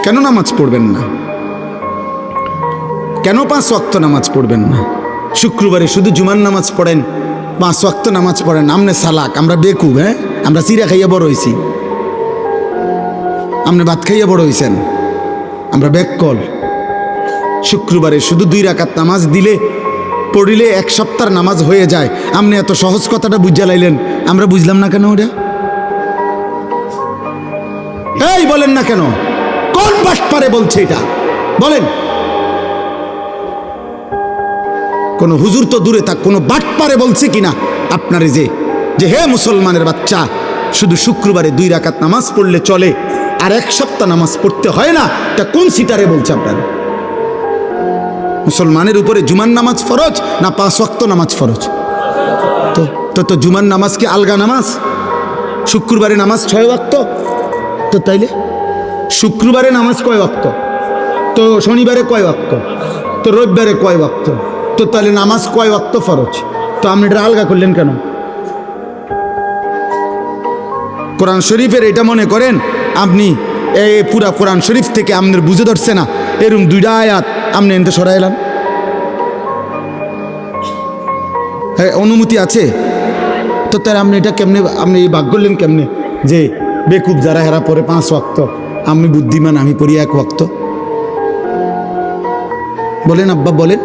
কেন নামাজ পড়বেন না? কেন 5 ওয়াক্ত নামাজ পড়বেন না? শুক্রবারে শুধু জুমার নামাজ পড়েন, 5 ওয়াক্ত নামাজ পড়েন। আমনে সালাক, আমরা বেকুব। হ্যাঁ, আমরা চিরা খাইয়া বড় হয়েছি, আপনি ভাত খাইয়া বড় হয়েছেন, আমরা বেককল। শুক্রবারে শুধু 2 রাকাত নামাজ দিলে পড়িলে 1 সপ্তাহ নামাজ হয়ে যায়। আপনি এত সহজ কথাটা বুঝা লাইলেন, আমরা বুঝলাম না কেন? ওটা এই বলেন না কেন? কোন বাটপারে বলছে এটা বলেন? কোন হুজুর তো দূরে থাক, কোন বাটপারে বলছে কিনা আপনারে যে যে হে মুসলমানের বাচ্চা, শুধু শুক্রবারে 2 রাকাত নামাজ পড়লে চলে আর 1 সপ্তাহ নামাজ পড়তে হয় না? এটা কোন সিটারে বলছে আপনার? মুসলমানের উপরে জুমার নামাজ ফরজ না 5 ওয়াক্ত নামাজ ফরজ? তো জুমার নামাজ কি আলগা নামাজ? শুক্রবারে নামাজ 6 ওয়াক্ত। তো তাইলে শুক্রবারে নামাজ কয় ওয়াক্ত? তো শনিবারে কয় ওয়াক্ত? তো রবিবারে কয় ওয়াক্ত? তো তাহলে নামাজ কয় ওয়াক্ত ফরজ? তো আপনি এটা আলগা করলেন কেন? কোরআন শরীফের এটা মনে করেন আপনি এই পুরা কোরআন শরীফ থেকে আপনার বুঝে ধরছে না, এরকম 2টা আয়াত আপনি এনতে সরাইলাম। হ্যাঁ, অনুমতি আছে তো তাহলে আপনি এটা কেমনে, আপনি এই ভাগ করলেন কেমনে যে বেকুব যারা হেরা পরে 5 ওয়াক্ত, আমি বুদ্ধিমান আমি পড়ি 1 ওয়াক্ত? বলেন আব্বা বলেন।